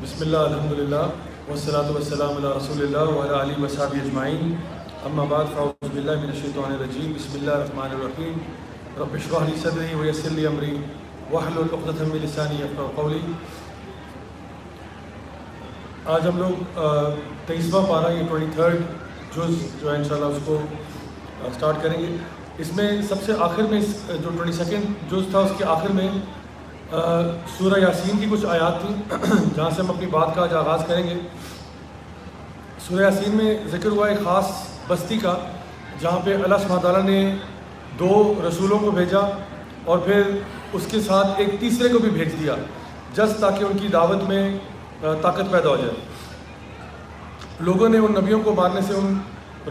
بسم اللہ الحمدللہ والصلاة والسلام علی رسول اللہ وعلی آلہ وصحبہ اجمعین اما بعد فاعوذ باللہ من الشیطان الرجیم بسم اللہ الرحمن الرحیم رب اشرح لی صدری ویسر لی امری واحلل عقدۃ من لسانی یفقہوا قولی۔ آج ہم لوگ 23واں پارہ یہ 23rd جز جو ہے انشاءاللہ اس کو سٹارٹ کریں گے۔ اس میں سب سے آخر میں جو 22nd جز تھا اس کے آخر میں سورہ یاسین کی کچھ آیات تھیں جہاں سے ہم اپنی بات کا آج آغاز کریں گے۔ سورہ یاسین میں ذکر ہوا ایک خاص بستی کا جہاں پہ اللہ سبحانہ تعالیٰ نے 2 رسولوں کو بھیجا اور پھر اس کے ساتھ ایک تیسرے کو بھی بھیج دیا جس تاکہ ان کی دعوت میں طاقت پیدا ہو جائے۔ لوگوں نے ان نبیوں کو ماننے سے، ان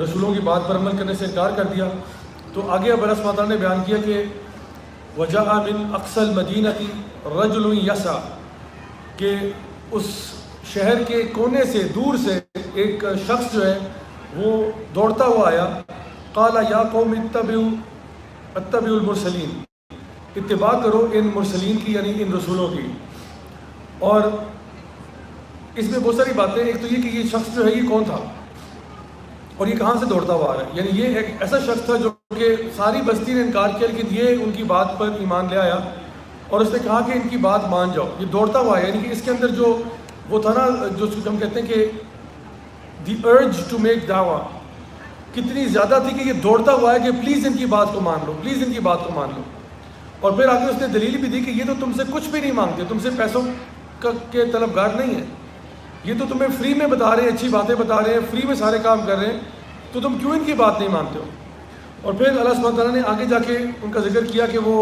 رسولوں کی بات پر عمل کرنے سے انکار کر دیا۔ تو آگے اب اللہ سبحانہ تعالیٰ نے بیان کیا کہ وجاء من اقصى المدینة رجل یسعی، کہ اس شہر کے کونے سے دور سے ایک شخص جو ہے وہ دوڑتا ہوا آیا۔ قال یا قوم اتبعوا المرسلین، اتباع کرو ان مرسلین کی یعنی ان رسولوں کی۔ اور اس میں بہت ساری باتیں، ایک تو یہ کہ یہ شخص جو ہے یہ کون تھا اور یہ کہاں سے دوڑتا ہوا آ رہا ہے۔ یعنی یہ ایک ایسا شخص تھا جو کہ ساری بستی نے انکار کیا لیکن یہ ان کی بات پر ایمان لے آیا اور اس نے کہا کہ ان کی بات مان جاؤ۔ یہ دوڑتا ہوا ہے، یعنی کہ اس کے اندر جو وہ تھا نا، جو ہم کہتے ہیں کہ دی ارج ٹو میک دعویٰ، کتنی زیادہ تھی کہ یہ دوڑتا ہوا ہے کہ پلیز ان کی بات کو مان لو، پلیز ان کی بات کو مان لو۔ اور پھر آگے اس نے دلیل بھی دی کہ یہ تو تم سے کچھ بھی نہیں مانگتے، تم سے پیسوں کے طلبگار نہیں ہیں، یہ تو تمہیں فری میں بتا رہے ہیں، اچھی باتیں بتا رہے ہیں، فری میں سارے کام کر رہے ہیں، تو تم کیوں ان کی بات نہیں مانتے ہو؟ اور پھر اللہ سبحانہ تعالیٰ نے آگے جا کے ان کا ذکر کیا کہ وہ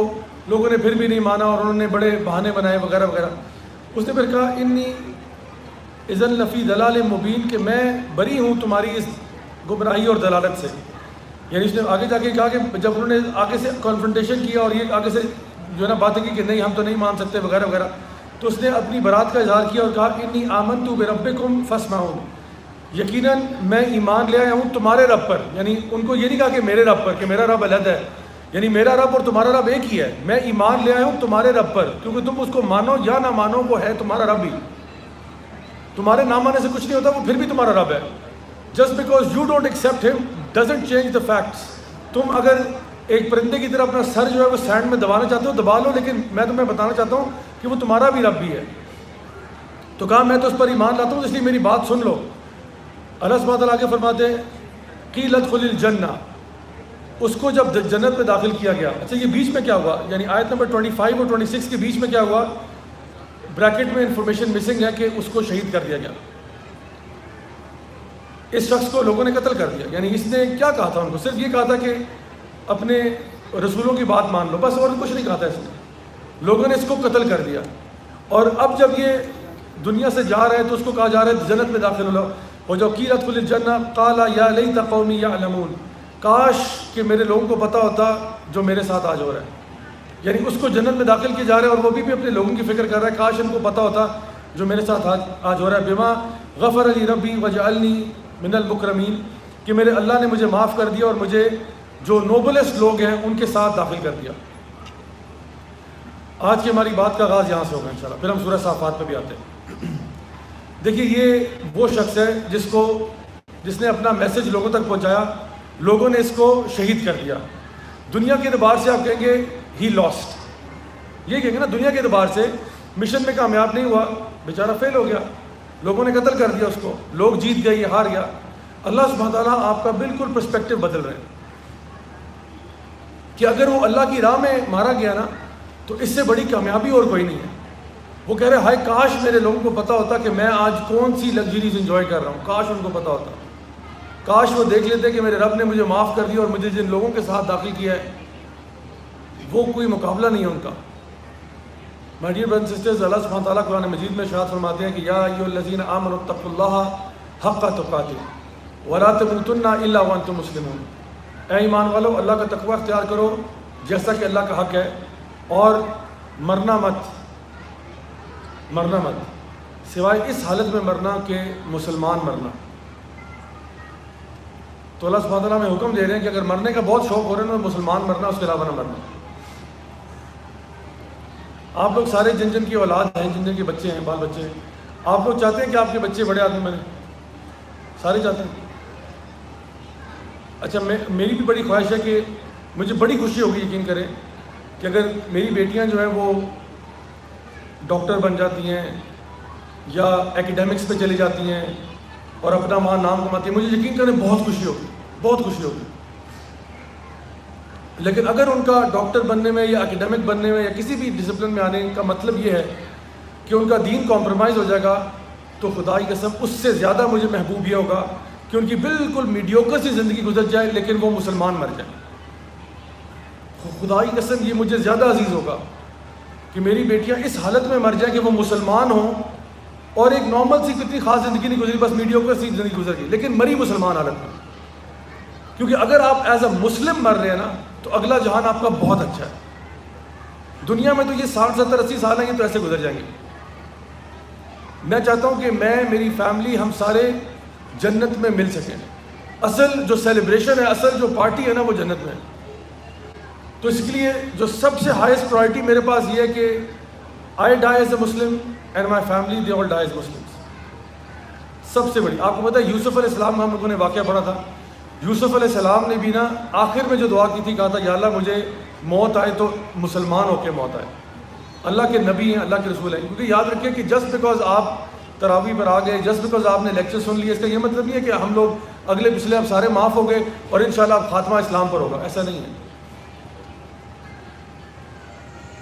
لوگوں نے پھر بھی نہیں مانا اور انہوں نے بڑے بہانے بنائے وغیرہ وغیرہ۔ اس نے پھر کہا انی اذا لفی ضلال مبین، کہ میں بری ہوں تمہاری اس گمراہی اور دلالت سے۔ یعنی اس نے آگے جا کے کہا کہ جب انہوں نے آگے سے کنفرنٹیشن کیا اور یہ آگے سے جو ہے نا باتیں کی کہ نہیں ہم تو نہیں مان سکتے وغیرہ وغیرہ، تو اس نے اپنی برات کا اظہار کیا اور کہا انی آمنت بربکم فاسمعون، یقیناً میں ایمان لے آیا ہوں تمہارے رب پر۔ یعنی ان کو یہ نہیں کہا کہ میرے رب پر، کہ میرا رب علیحدہ ہے، یعنی میرا رب اور تمہارا رب ایک ہی ہے۔ میں ایمان لے آیا ہوں تمہارے رب پر، کیونکہ تم اس کو مانو یا نہ مانو وہ ہے تمہارا رب ہی، تمہارے نہ ماننے سے کچھ نہیں ہوتا، وہ پھر بھی تمہارا رب ہے۔ Just because you don't accept ہم ڈزنٹ چینج دا فیکٹس۔ تم اگر ایک پرندے کی طرح اپنا سر جو ہے وہ سینڈ میں دبانا چاہتے ہو دبا لو، لیکن میں تمہیں بتانا چاہتا ہوں کہ وہ تمہارا بھی رب بھی ہے۔ تو کہا میں تو اس پر ایمان لاتا ہوں، اس لیے میری بات سن لو۔ اللہ سبحانہ تعالیٰ آگے فرماتے ہیں قیل ادخل الجنہ، اس کو جب جنت میں داخل کیا گیا۔ اچھا یہ بیچ میں کیا ہوا، یعنی آیت نمبر 25 اور 26 کے بیچ میں کیا ہوا؟ بریکٹ میں انفارمیشن مسنگ ہے کہ اس کو شہید کر دیا گیا، اس شخص کو لوگوں نے قتل کر دیا۔ یعنی اس نے کیا کہا تھا ان کو؟ صرف یہ کہا تھا کہ اپنے رسولوں کی بات مان لو، بس اور کچھ نہیں کہا تھا اس نے۔ لوگوں نے اس کو قتل کر دیا اور اب جب یہ دنیا سے جا رہے ہیں تو اس کو کہا جا رہا ہے جنت میں داخل ہو جاؤ۔ قیل ادخل الجنہ قال یا لیت قومی یعلمون، کاش کہ میرے لوگوں کو پتہ ہوتا جو میرے ساتھ آج ہو رہا ہے۔ یعنی اس کو جنت میں داخل کیے جا رہے ہیں اور وہ بھی اپنے لوگوں کی فکر کر رہا ہے، کاش ان کو پتہ ہوتا جو میرے ساتھ آج ہو رہا ہے۔ بما غفر لی ربی وجعلنی من المکرمین، کہ میرے اللہ نے مجھے معاف کر دیا اور مجھے جو نوبلسٹ لوگ ہیں ان کے ساتھ داخل کر دیا۔ آج کی ہماری بات کا آغاز یہاں سے ہوگا انشاءاللہ، پھر ہم سورہ صافات پہ بھی آتے ہیں۔ دیکھیے یہ وہ شخص ہے جس نے اپنا میسج لوگوں تک پہنچایا، لوگوں نے اس کو شہید کر دیا۔ دنیا کے اعتبار سے آپ کہیں گے ہی لاسٹ، یہ کہیں گے نا دنیا کے اعتبار سے مشن میں کامیاب نہیں ہوا، بیچارہ فیل ہو گیا، لوگوں نے قتل کر دیا اس کو، لوگ جیت گئے یہ ہار گیا۔ اللہ سبحانہ تعالیٰ آپ کا بالکل پرسپیکٹو بدل رہے ہیں کہ اگر وہ اللہ کی راہ میں مارا گیا نا تو اس سے بڑی کامیابی اور کوئی نہیں ہے۔ وہ کہہ رہے ہائے کاش میرے لوگوں کو پتہ ہوتا کہ میں آج کون سی لگژریز انجوائے کر رہا ہوں، کاش ان کو پتہ ہوتا، کاش وہ دیکھ لیتے کہ میرے رب نے مجھے معاف کر دیا اور مجھے جن لوگوں کے ساتھ داخل کیا ہے وہ کوئی مقابلہ نہیں ہے ان کا۔ My dear brothers and sisters, Allah سبحانہ تعالیٰ قرآن مجید میں ارشاد فرماتے ہیں کہ یا ایھا الذین آمنوا اتقوا اللہ حق تقاتہ ولا تموتن الا وانتم مسلمون، اے ایمان والو اللہ کا تقوی اختیار کرو جیسا کہ اللہ کا حق ہے، اور مرنا مت سوائے اس حالت میں مرنا کہ مسلمان مرنا۔ تو اللہ سبحانہ تعالیٰ ہمیں حکم دے رہے ہیں کہ اگر مرنے کا بہت شوق ہو رہا ہے تو مسلمان مرنا، اس کے علاوہ نہ مرنا۔ آپ لوگ سارے جن کی اولاد ہیں، جن کے بچے ہیں، بال بچے ہیں، آپ لوگ چاہتے ہیں کہ آپ کے بچے بڑے آدمی بنیں؟ سارے چاہتے ہیں؟ اچھا میری بھی بڑی خواہش ہے کہ مجھے بڑی خوشی ہوگی یقین کریں کہ اگر میری بیٹیاں جو ہیں وہ ڈاکٹر بن جاتی ہیں یا ایکیڈیمکس پہ چلی جاتی ہیں اور اپنا وہاں نام کماتی ہیں، مجھے یقین کریں بہت خوشی ہوگی، بہت خوشی ہوگی۔ لیکن اگر ان کا ڈاکٹر بننے میں یا ایکیڈیمک بننے میں یا کسی بھی ڈسپلن میں آنے کا مطلب یہ ہے کہ ان کا دین کمپرومائز ہو جائے گا، تو خدا کی قسم اس سے زیادہ مجھے محبوب یہ ہوگا کہ ان کی بالکل میڈیوکر سی زندگی گزر جائے لیکن وہ مسلمان مر جائیں۔ خدا کی قسم یہ مجھے زیادہ عزیز ہوگا کہ میری بیٹیاں اس حالت میں مر جائیں کہ وہ مسلمان ہوں اور ایک نارمل سی کتنی خاص زندگی نہیں گزری، بس میڈیوکر سی زندگی گزر گئی لیکن مری مسلمان حالت میں۔ کیونکہ اگر آپ ایز اے مسلم مر رہے ہیں نا تو اگلا جہان آپ کا بہت اچھا ہے۔ دنیا میں تو یہ 60 70 80 سال ہیں، یہ تو ایسے گزر جائیں گے۔ میں چاہتا ہوں کہ میں، میری فیملی، ہم سارے جنت میں مل سکیں۔ اصل جو سیلیبریشن ہے، اصل جو پارٹی ہے نا، وہ جنت میں ہے۔ تو اس کے لیے جو سب سے ہائیسٹ پرائرٹی میرے پاس یہ ہے کہ I die as a Muslim and my family they all die as Muslims. سب سے بڑی، آپ کو پتہ ہے یوسف علیہ السلام کا ہم لوگوں نے واقعہ پڑھا تھا۔ یوسف علیہ السلام نے بھی نا آخر میں جو دعا کی تھی، کہا تھا یا اللہ مجھے موت آئے تو مسلمان ہو کے موت آئے۔ اللہ کے نبی ہیں، اللہ کے رسول ہیں۔ کیونکہ یاد رکھیں کہ جسٹ بیکاز آپ تراویح پر آ گئے، جسٹ بیکاز آپ نے لیکچر سن لیے، اس کا یہ مطلب نہیں ہے کہ ہم لوگ اگلے پچھلے اب سارے معاف ہو گئے اور انشاءاللہ اب خاتمہ اسلام پر ہوگا، ایسا نہیں ہے۔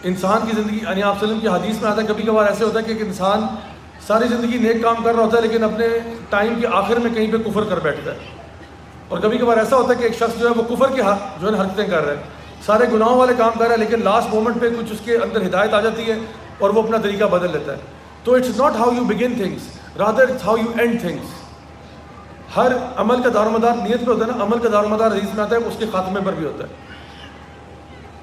انسان کی زندگی، یعنی آپ وسلم کی حدیث میں آتا ہے کبھی کبھار ایسے ہوتا ہے کہ ایک انسان ساری زندگی نیک کام کر رہا ہوتا ہے لیکن اپنے ٹائم کے آخر میں کہیں پہ کفر کر بیٹھتا ہے، اور کبھی کبھار ایسا ہوتا ہے کہ ایک شخص جو ہے وہ کفر کے جو ہے حرکتیں کر رہا ہے، سارے گناہوں والے کام کر رہا ہے لیکن لاسٹ مومنٹ پہ کچھ اس کے اندر ہدایت آ جاتی ہے اور وہ اپنا طریقہ بدل لیتا ہے۔ تو it's not how you begin things, rather it's how you end things. ہر عمل کا دار و مدار نیت پہ ہوتا ہے نا، عمل کا دار و مدار حدیث میں آتا ہے اس کے خاتمے پر بھی ہوتا ہے۔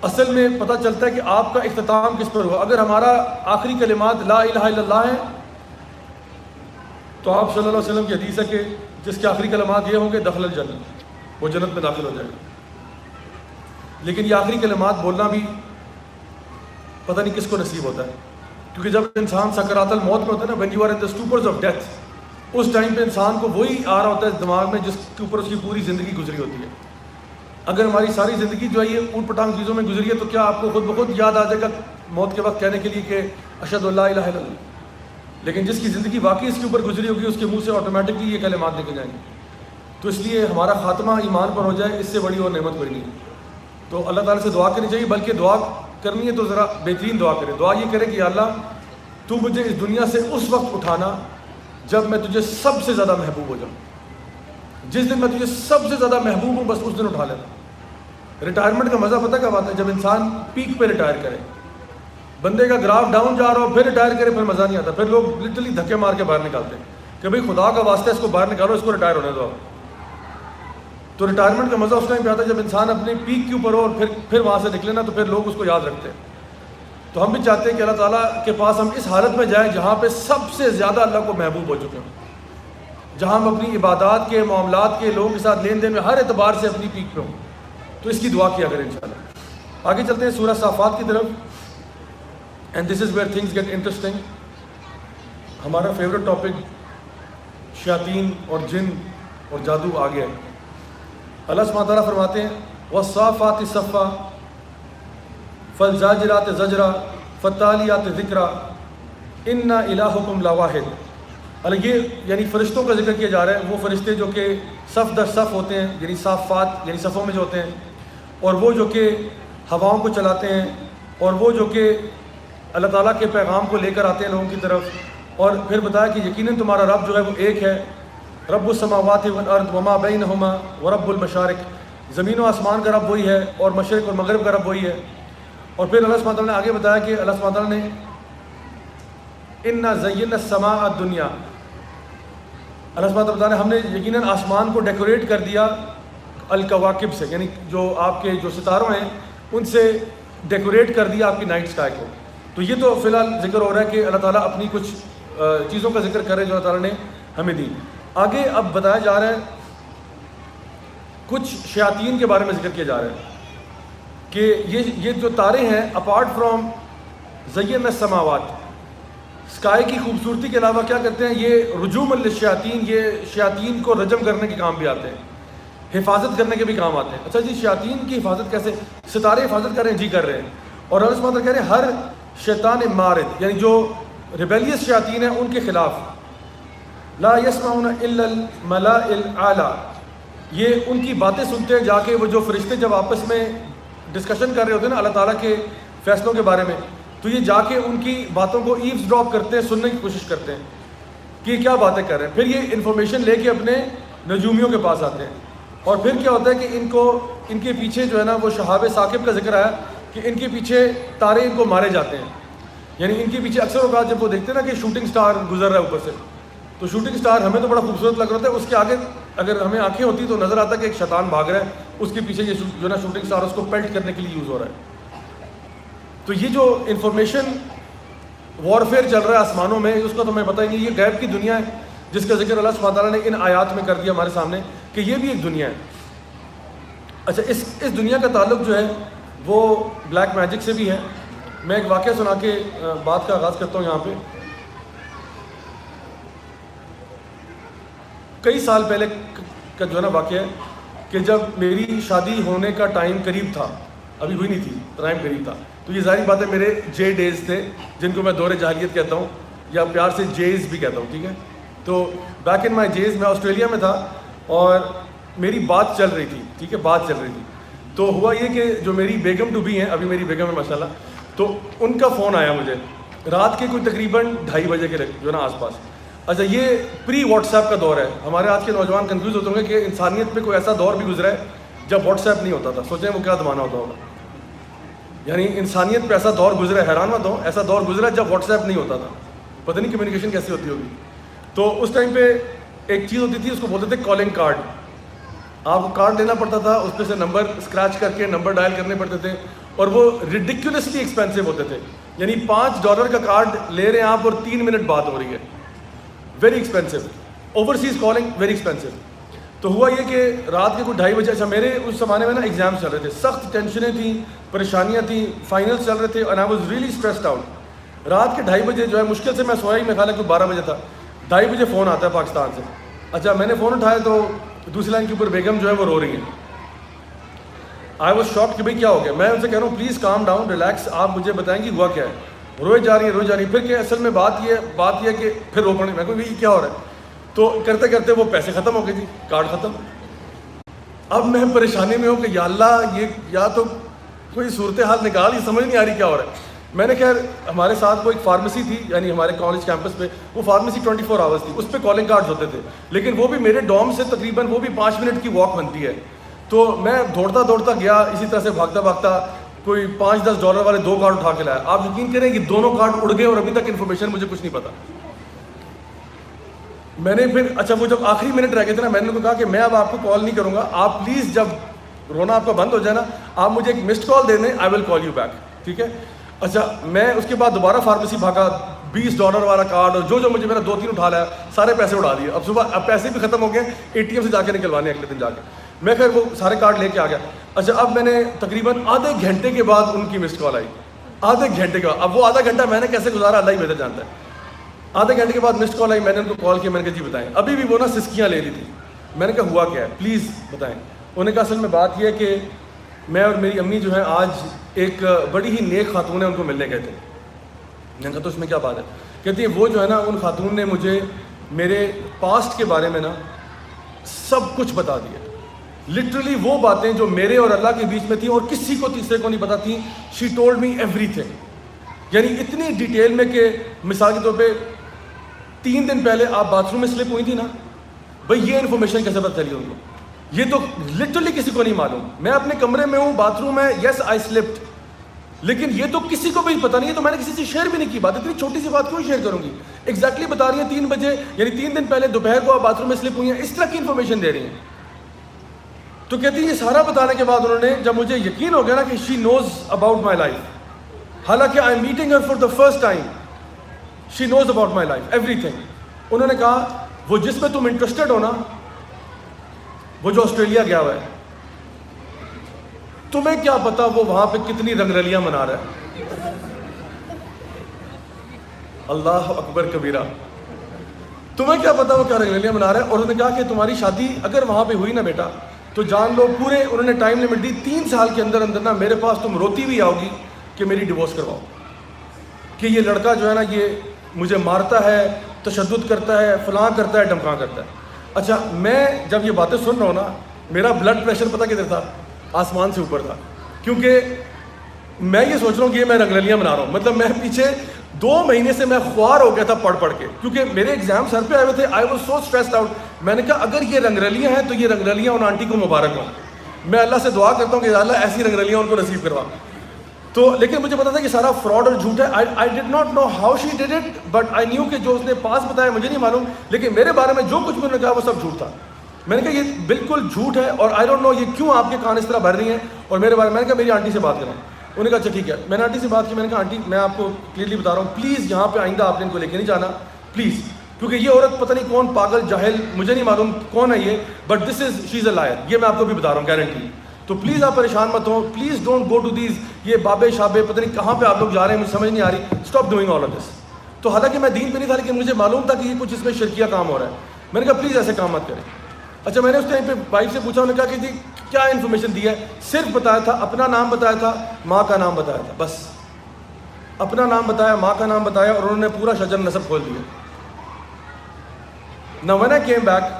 اصل میں پتہ چلتا ہے کہ آپ کا اختتام کس پر ہوا۔ اگر ہمارا آخری کلمات لا الہ الا اللہ ہیں تو آپ صلی اللہ علیہ وسلم کی حدیث ہے کہ جس کے آخری کلمات یہ ہوں گے دخل الجنت، وہ جنت میں داخل ہو جائے گا۔ لیکن یہ آخری کلمات بولنا بھی پتہ نہیں کس کو نصیب ہوتا ہے، کیونکہ جب انسان سکرات الموت میں ہوتا ہے نا، when you are in the stupors of death، اس ٹائم پہ انسان کو وہی آ رہا ہوتا ہے دماغ میں جس کے اوپر اس کی پوری زندگی گزری ہوتی ہے۔ اگر ہماری ساری زندگی جو ہے یہ اوٹ پٹانگ چیزوں میں گزری ہے تو کیا آپ کو خود بخود یاد آ جائے گا موت کے وقت کہنے کے لیے کہ اشہد ان لا الہ الا اللہ؟ لیکن جس کی زندگی واقعی اس کے اوپر گزری ہوگی اس کے منہ سے آٹومیٹکلی یہ کلمات نکل جائیں گے۔ تو اس لیے ہمارا خاتمہ ایمان پر ہو جائے، اس سے بڑی اور نعمت کوئی نہیں ہے۔ تو اللہ تعالیٰ سے دعا کرنی چاہیے، بلکہ دعا کرنی ہے تو ذرا بہترین دعا کرے۔ دعا یہ کرے کہ یا اللہ تو مجھے اس دنیا سے اس وقت اٹھانا جب میں تجھے سب سے زیادہ محبوب ہو جاؤں۔ جس دن میں تجھے سب سے زیادہ محبوب ہوں بس اس دن اٹھا لینا۔ ریٹائرمنٹ کا مزہ پتہ کب آتا ہے؟ جب انسان پیک پہ ریٹائر کرے، بندے کا گراف ڈاؤن جا رہا ہو پھر ریٹائر کرے، پھر مزہ نہیں آتا، پھر لوگ لٹرلی دھکے مار کے باہر نکالتے ہیں کہ بھئی خدا کا واسطہ اس کو باہر نکالو، اس کو ریٹائر ہونے دو۔ تو ریٹائرمنٹ کا مزہ اس ٹائم پہ آتا ہے جب انسان اپنے پیک کے اوپر ہو اور پھر وہاں سے نکلے نا، تو پھر لوگ اس کو یاد رکھتے ہیں۔ تو ہم بھی چاہتے ہیں کہ اللہ تعالیٰ کے پاس ہم اس حالت میں جائیں جہاں پہ سب سے زیادہ اللہ کو محبوب ہو چکے ہوں، جہاں ہم اپنی عبادات کے، معاملات کے، لوگوں کے ساتھ لین دین میں ہر اعتبار سے اپنی پیک پہ ہوں۔ تو اس کی دعا کیا کریں انشاءاللہ۔ آگے چلتے ہیں سورہ صافات کی طرف، and this is where things get interesting. ہمارا فیوریٹ ٹاپک شیاطین اور جن اور جادو آ گیا ہے۔ اللہ سبحانہ تعالیٰ فرماتے ہیں وَالصَّافَّاتِ صَفًّا فَالزَّاجِرَاتِ زَجْرًا فَالتَّالِيَاتِ ذِكْرًا إِنَّ إِلَٰهَكُمْ لَوَاحِدٌ۔ اب یہ یعنی فرشتوں کا ذکر کیا جا رہا ہے، وہ فرشتے جو کہ صف در صف ہوتے ہیں، یعنی صافات یعنی صفوں میں جو ہوتے ہیں، اور وہ جو کہ ہواؤں کو چلاتے ہیں، اور وہ جو کہ اللہ تعالیٰ کے پیغام کو لے کر آتے ہیں لوگوں کی طرف۔ اور پھر بتایا کہ یقیناً تمہارا رب جو ہے وہ ایک ہے، رب السماوات والارض وما بینہما ورب المشارق، زمین و آسمان کا رب وہی ہے اور مشرق اور مغرب کا رب وہی ہے۔ اور پھر اللہ سبحانہ تعالیٰ نے آگے بتایا کہ اللہ سبحانہ تعالیٰ نے انا زینا السماء الدنیا، اللہ سبحانہ تعالیٰ نے ہم نے یقیناً آسمان کو ڈیکوریٹ کر دیا الکواکب سے، یعنی جو آپ کے جو ستاروں ہیں ان سے ڈیکوریٹ کر دیا آپ کی نائٹ اسکائی کو۔ تو یہ تو فی الحال ذکر ہو رہا ہے کہ اللہ تعالیٰ اپنی کچھ چیزوں کا ذکر کرے جو اللہ تعالیٰ نے ہمیں دی۔ آگے اب بتایا جا رہا ہے کچھ شیاطین کے بارے میں ذکر کیا جا رہا ہے کہ یہ جو تارے ہیں اپارٹ فرام زین السماوات، اسکائی کی خوبصورتی کے علاوہ کیا کرتے ہیں؟ یہ رجوم للشیاطین، یہ شیاطین کو رجم کرنے کے کام بھی آتے ہیں، حفاظت کرنے کے بھی کام آتے ہیں۔ اچھا جی، شیاطین کی حفاظت کیسے؟ ستارے حفاظت کر رہے ہیں، جی کر رہے ہیں۔ اور اللہ سبحانہ کہہ رہے ہیں ہر شیطان مارد، یعنی جو ریبیلیس شیاطین ہیں ان کے خلاف، لا یسمعون الا الملاء الاعلی، یہ ان کی باتیں سنتے ہیں جا کے، وہ جو فرشتے جب آپس میں ڈسکشن کر رہے ہوتے ہیں نا اللہ تعالیٰ کے فیصلوں کے بارے میں، تو یہ جا کے ان کی باتوں کو ایوز ڈراپ کرتے ہیں، سننے کی کوشش کرتے ہیں کہ یہ کیا باتیں کر رہے ہیں۔ پھر یہ انفارمیشن لے کے اپنے نجومیوں کے پاس آتے ہیں، اور پھر کیا ہوتا ہے کہ ان کے پیچھے جو ہے نا وہ شہاب ثاقب کا ذکر آیا کہ ان کے پیچھے تارے ان کو مارے جاتے ہیں، یعنی ان کے پیچھے اکثر اوقات جب وہ دیکھتے ہیں نا کہ شوٹنگ سٹار گزر رہا ہے اوپر سے، تو شوٹنگ سٹار ہمیں تو بڑا خوبصورت لگ رہا ہے، اس کے آگے اگر ہمیں آنکھیں ہوتی تو نظر آتا ہے کہ ایک شیطان بھاگ رہا ہے، اس کے پیچھے یہ جو نا شوٹنگ سٹار اس کو پیلٹ کرنے کے لیے یوز ہو رہا ہے۔ تو یہ جو انفارمیشن وارفیئر چل رہا ہے آسمانوں میں، اس کا تو ہمیں پتہ ہی نہیں، یہ غیب کی دنیا ہے جس کا ذکر اللہ سبحانہ تعالیٰ نے ان آیات میں کر دیا ہمارے سامنے کہ یہ بھی ایک دنیا ہے۔ اچھا، اس دنیا کا تعلق جو ہے وہ بلیک میجک سے بھی ہے۔ میں ایک واقعہ سنا کے بات کا آغاز کرتا ہوں۔ یہاں پہ کئی سال پہلے کا جو ہے نا واقعہ ہے کہ جب میری شادی ہونے کا ٹائم قریب تھا، ابھی ہوئی نہیں تھی، ٹائم قریب تھا، تو یہ ظاہری بات ہے میرے جے ڈیز تھے جن کو میں دور جاہلیت کہتا ہوں یا پیار سے جیز بھی کہتا ہوں، ٹھیک ہے۔ تو بیک ان مائی جیز میں آسٹریلیا میں تھا اور میری بات چل رہی تھی، ٹھیک ہے، بات چل رہی تھی۔ تو ہوا یہ کہ جو میری بیگم ٹو بی ہیں، ابھی میری بیگم ہے ماشاءاللہ، تو ان کا فون آیا مجھے رات کے کوئی تقریباً 2:30 بجے کے جو نا آس پاس۔ اچھا، یہ پری واٹس ایپ کا دور ہے۔ ہمارے آج کے نوجوان کنفیوز ہوتے ہوں گے کہ انسانیت پہ کوئی ایسا دور بھی گزرا ہے جب واٹس ایپ نہیں ہوتا تھا، سوچیں وہ کیا زمانہ ہوتا ہوگا، یعنی انسانیت پہ ایسا دور گزرا ہے، حیران مت ہوں، ایسا دور گزرا ہے جب واٹس ایپ نہیں ہوتا تھا، پتہ نہیں کمیونیکیشن کیسی ہوتی ہوگی۔ تو اس ٹائم پہ ایک چیز ہوتی تھی، اس کو بولتے تھے کالنگ کارڈ۔ آپ کو کارڈ لینا پڑتا تھا، اس پہ سے نمبر اسکریچ کر کے نمبر ڈائل کرنے پڑتے تھے، اور وہ ریڈیکولسلی ایکسپینسو ہوتے تھے، یعنی $5 کا کارڈ لے رہے ہیں آپ اور 3 منٹ بات ہو رہی ہے، very expensive, overseas calling very expensive. تو ہوا یہ کہ رات کے کوئی 2:30 بجے، اچھا میرے اس زمانے میں نا ایگزامس چل رہے تھے، سخت ٹینشنیں تھیں، پریشانیاں تھیں، فائنلس چل رہے تھے، اور I was really stressed out. رات کے 2:30 بجے جو ہے مشکل سے میں سویا ہی، میں خیال ہے کوئی 12 بجے تھا، 2:30 بجے فون آتا ہے پاکستان سے۔ اچھا، میں نے فون اٹھایا تو دوسری لائن کے اوپر بیگم جو ہے وہ رو رہی ہیں۔ آئی واز شاکڈ کہ بھائی کیا ہو گیا۔ میں ان سے کہہ رہا ہوں پلیز کام ڈاؤن، ریلیکس، آپ مجھے بتائیں کہ ہوا کیا ہے۔ روئے جا رہی ہے۔ پھر کہ اصل میں بات یہ ہے کہ پھر رو پڑے، میں کو یہ کیا ہو رہا ہے؟ تو کرتے کرتے وہ پیسے ختم ہو گئے جی، کارڈ ختم۔ اب میں پریشانی میں ہوں کہ یا اللہ، یہ یا تو کوئی صورتحال نکال، یہ سمجھ نہیں آ رہی کیا ہو رہا ہے۔ میں نے خیر، ہمارے ساتھ وہ ایک فارمیسی تھی، یعنی ہمارے کالج کیمپس پہ وہ فارمیسی 24 آورس تھی، اس پہ کالنگ کارڈز ہوتے تھے، لیکن وہ بھی میرے ڈوم سے تقریباً وہ بھی 5 منٹ کی واک بنتی ہے۔ تو میں دوڑتا گیا، اسی طرح سے بھاگتا کوئی $5-10 والے 2 کارڈ اٹھا کے لایا۔ آپ یقین کریں کہ دونوں کارڈ اڑ گئے اور ابھی تک انفارمیشن مجھے کچھ نہیں پتا۔ میں نے پھر اچھا، وہ جب آخری منٹ رہ گئے تھے نا، میں نے ان کو کہا کہ میں اب آپ کو کال نہیں کروں گا، آپ پلیز جب رونا آپ کا بند ہو جائے نا، آپ مجھے ایک مسڈ کال دے دیں، آئی ول کال یو بیک، ٹھیک ہے۔ اچھا، میں اس کے بعد دوبارہ فارمیسی بھاگا، $20 والا کارڈ، اور جو مجھے میرا 2-3 اٹھا لایا، سارے پیسے اڑا دیے۔ اب پیسے بھی ختم ہو گئے، ATM سے جا کے نکلوانے اگلے دن جا کے۔ میں خیر وہ سارے کارڈ لے کے آ گیا۔ اچھا، اب میں نے تقریباً آدھے گھنٹے کے بعد ان کی مسڈ کال آئی، آدھے گھنٹے کے بعد۔ اب وہ آدھا گھنٹہ میں نے کیسے گزارا اللہ ہی بہتر جانتا ہے۔ آدھے گھنٹے کے بعد مسڈ کال آئی، میں نے ان کو کال کیا، میں نے کہا جی بتائیں۔ ابھی بھی وہ نا سسکیاں لے لی تھی۔ میں نے کہا ہوا کیا ہے، پلیز بتائیں۔ انہوں نے کہا اصل میں بات یہ ہے کہ میں اور میری امی جو ہے آج ایک بڑی ہی نیک خاتون ہے، ان کو ملنے گئے تھے۔ میں نے کہا تو اس میں کیا بات ہے؟ کہتی ہیں وہ جو ہے نا، ان خاتون نے مجھے میرے پاسٹ کے بارے میں نا سب کچھ بتا دیا، لٹرلی وہ باتیں جو میرے اور اللہ کے بیچ میں تھیں اور کسی کو تیسرے کو نہیں پتا تھیں۔ She told me every thing, یعنی اتنی ڈیٹیل میں کہ مثال کے طور پہ 3 دن پہلے آپ باتھ روم میں سلپ ہوئی تھی نا، بھائی یہ انفارمیشن کیسے پتہ چلی ان کو؟ یہ تو لٹرلی کسی کو نہیں معلوم۔ میں اپنے کمرے میں ہوں، باتھ روم ہے، یس آئی سلپڈ، لیکن یہ تو کسی کو بھی پتہ نہیں ہے، تو میں نے کسی سے شیئر بھی نہیں کی بات۔ اتنی چھوٹی سی بات کیوں شیئر کروں گی؟ ایگزیکٹلی بتا رہی ہیں 3 بجے، یعنی 3 دن پہلے دوپہر کو آپ باتھ روم میں سلپ ہوئی ہیں، اس طرح کی انفارمیشن دے رہی ہیں۔ تو کہتی ہے یہ سارا بتانے کے بعد انہوں نے، جب مجھے یقین ہو گیا نا کہ شی نوز اباؤٹ مائی لائف، حالانکہ I am meeting her for the first time, she knows about my life every thing. انہوں نے کہا وہ جس میں تم انٹرسٹڈ ہو نا، وہ جو آسٹریلیا گیا ہوا ہے، تمہیں کیا پتا وہ وہاں پہ کتنی رنگ رلیاں منا رہا ہے؟ اللہ اکبر کبیرہ. تمہیں کیا پتا وہ کیا رنگرلیاں بنا رہا ہے. اور انہوں نے کہا کہ تمہاری شادی اگر وہاں پہ ہوئی نا بیٹا تو جان لو پورے, انہوں نے ٹائم لمٹ دی 3 سال کے اندر اندر نا میرے پاس تم روتی بھی آؤ گی کہ میری ڈیورس کرواؤ, کہ یہ لڑکا جو ہے نا یہ مجھے مارتا ہے, تشدد کرتا ہے, فلاں کرتا ہے, ڈمکاں کرتا ہے. اچھا میں جب یہ باتیں سن رہا ہوں نا میرا بلڈ پریشر پتہ کدھر تھا, آسمان سے اوپر تھا, کیونکہ میں یہ سوچ رہا ہوں کہ یہ میں رنگرلیاں بنا رہا ہوں. مطلب میں پیچھے 2 مہینے سے میں خوار ہو گیا تھا پڑھ پڑھ کے, کیونکہ میرے ایگزام سر پہ آئے ہوئے تھے. I was so stressed out. میں نے کہا اگر یہ رنگرلیاں ہیں تو یہ رنگرلیاں ان آنٹی کو مبارک ہوں. میں اللہ سے دعا کرتا ہوں کہ اللہ ایسی رنگرلیاں ان کو نصیب کروا. تو لیکن مجھے پتا تھا کہ سارا فراڈ اور جھوٹ ہے. I did not know how she did it, but I knew کہ جو اس نے پاس بتایا مجھے نہیں معلوم, لیکن میرے بارے میں جو کچھ بھی انہوں نے کہا وہ سب جھوٹ تھا. میں نے کہا یہ بالکل جھوٹ ہے اور آئی ڈونٹ نو یہ کیوں آپ کے کان اس طرح بھر رہی ہیں. اور میرے بارے میں نے کہا میری آنٹی سے بات کریں. انہوں نے کہا اچھا ٹھیک ہے. میں نے آنٹی سے بات کی. میں نے کہا آنٹی میں آپ کو کلیئرلی بتا رہا ہوں پلیز یہاں پہ آئندہ آپ نے ان کو لے کے نہیں جانا پلیز, کیونکہ یہ عورت پتہ نہیں کون پاگل جاہل مجھے نہیں معلوم کون ہے یہ, but this is she is a lawyer. یہ میں آپ کو بھی بتا رہا ہوں گارنٹی. تو پلیز آپ پریشان مت ہوں, please don't go to these یہ بابے شابے پتہ نہیں کہاں پہ آپ لوگ جا رہے ہیں, مجھے سمجھ نہیں آ رہی. Stop doing all of this. تو حالانکہ میں دین پہ نہیں تھا لیکن مجھے معلوم تھا کہ یہ کچھ اس میں شرکیہ کام ہو رہا ہے. میں نے کہا پلیز ایسے کام مت کریں. اچھا میں نے اس ٹائم پہ وائف سے پوچھا, انہوں نے کہا کہ جی کیا انفارمیشن دی ہے. صرف بتایا تھا, اپنا نام بتایا تھا, ماں کا نام بتایا تھا, بس اپنا نام بتایا, ماں کا نام بتایا, اور انہوں نے پورا شجر نسب کھول دیا. Now when I came back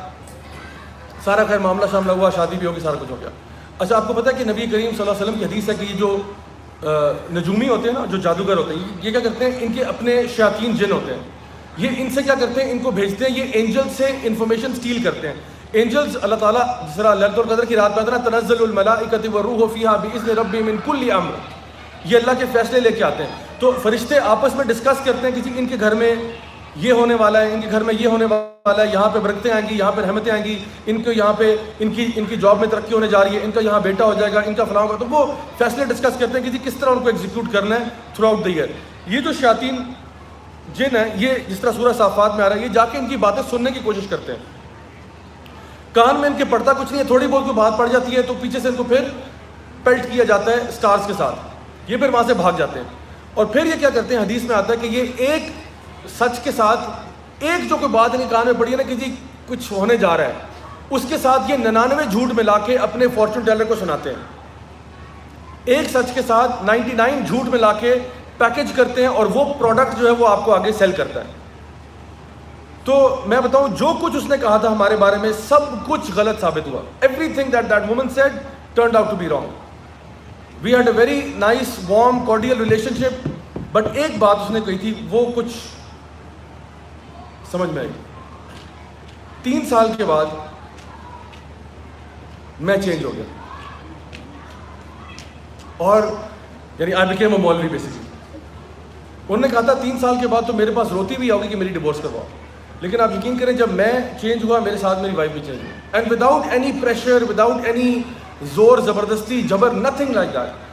سارا خیر معاملہ شاملہ ہوا, شادی بھی ہوگی, سارا کچھ ہو گیا. اچھا آپ کو پتہ ہے کہ نبی کریم صلی اللہ علیہ وسلم کی حدیث ہے کہ یہ جو نجومی ہوتے ہیں نا, جو جادوگر ہوتے ہیں, یہ کیا کرتے ہیں, ان کے اپنے شیاطین جن ہوتے ہیں, یہ ان سے کیا کرتے ہیں, ان کو بھیجتے ہیں, یہ اینجل سے انفارمیشن سٹیل کرتے ہیں. اینجلز اللہ تعالیٰ جس طرح لیلۃ القدر کی رات میں آتا ہے نا, تنزل الملائکۃ والروح فیہا باذن ربہم من کل امر, یہ اللہ کے فیصلے لے کے آتے ہیں. تو فرشتے آپس میں ڈسکس کرتے ہیں کہ ان کے گھر میں یہ ہونے والا ہے, ان کے گھر میں یہ ہونے والا ہے, یہاں پہ برکتیں آئیں گی, یہاں پہ رحمتیں آئیں گی, ان کو یہاں پہ ان کی جاب میں ترقی ہونے جا رہی ہے, ان کا یہاں بیٹا ہو جائے گا, ان کا فلاں ہوگا. تو وہ فیصلے ڈسکس کرتے ہیں کہ جی کس طرح ان کو ایگزیکیوٹ کرنا ہے تھرو آؤٹ دی ایئر. یہ جو شیاطین جن ہیں یہ جس طرح سورہ صافات میں آ رہا ہے, یہ جا کے ان کی باتیں سننے کی کوشش کرتے ہیں. کان میں ان کے پڑتا کچھ نہیں ہے, تھوڑی بہت کوئی بات پڑ جاتی ہے تو پیچھے سے ان کو پھر پیلٹ کیا جاتا ہے سٹارز کے ساتھ, یہ پھر وہاں سے بھاگ جاتے ہیں. اور پھر یہ کیا کرتے ہیں, حدیث میں آتا ہے کہ یہ ایک سچ کے ساتھ ایک جو کوئی بات ان کے کان میں پڑی ہے نا کہ جی کچھ ہونے جا رہا ہے, اس کے ساتھ یہ 99 جھوٹ ملا کے اپنے فارچون ٹیلر کو سناتے ہیں. ایک سچ کے ساتھ 99 جھوٹ ملا کے پیکج کرتے ہیں, اور وہ پروڈکٹ جو ہے وہ آپ کو آگے سیل کرتا ہے. تو میں بتاؤں جو کچھ اس نے کہا تھا ہمارے بارے میں سب کچھ غلط ثابت ہوا. Everything that woman said turned out to be wrong. We had a very nice warm cordial relationship, but ایک بات اس نے کہی تھی وہ کچھ سمجھ میں آئی. 3 سال کے بعد میں چینج ہو گیا, اور یعنی آئی بیکیم اے مولوی بیسیکلی. انہوں نے کہا تھا 3 سال کے بعد تو میرے پاس روتی بھی آؤگی کہ میری ڈیورس کرواؤ, لیکن آپ یقین کریں جب میں چینج ہوا میرے ساتھ میری وائف بھی چینج ہوئی, and without any pressure, without any زور زبردستی جبر, نتھنگ لائک دیٹ.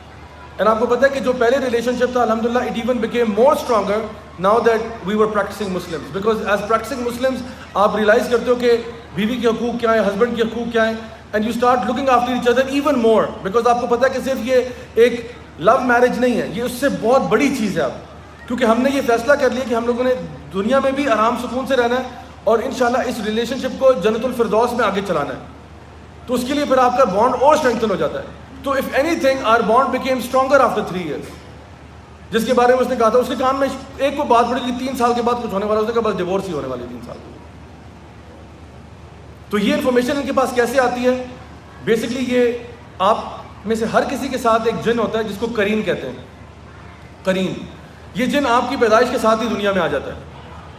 اینڈ آپ کو پتہ ہے کہ جو پہلے ریلیشن شپ تھا الحمدللہ it even became more stronger now that we were practising Muslims, because as practising Muslims آپ ریلائز کرتے ہو کہ بیوی کے حقوق کیا ہیں, ہسبینڈ کے حقوق کیا ہیں, and you start looking after each other even more, because آپ کو پتہ ہے کہ صرف یہ ایک لو میرج نہیں ہے, یہ اس سے بہت بڑی چیز ہے. آپ کیونکہ ہم نے یہ فیصلہ کر لیا کہ ہم لوگوں نے دنیا میں بھی آرام سکون سے رہنا ہے, اور انشاءاللہ اس ریلیشن شپ کو جنت الفردوس میں آگے چلانا ہے. تو اس کے لیے پھر آپ کا بانڈ اور اسٹرینتھن ہو جاتا ہے. تو if anything our bond became stronger after 3 years, جس کے بارے میں اس نے کہا تھا. اس کے کان میں ایک کو بات پڑی کہ 3 سال کے بعد کچھ ہونے والا, اس نے کہا بس ڈیورس ہی ہونے والی 3 سال. تو یہ انفارمیشن ان کے پاس کیسے آتی ہے؟ بیسکلی یہ آپ میں سے ہر کسی کے ساتھ ایک جن ہوتا ہے جس کو قرین کہتے ہیں. قرین, یہ جن آپ کی پیدائش کے ساتھ ہی دنیا میں آ جاتا ہے,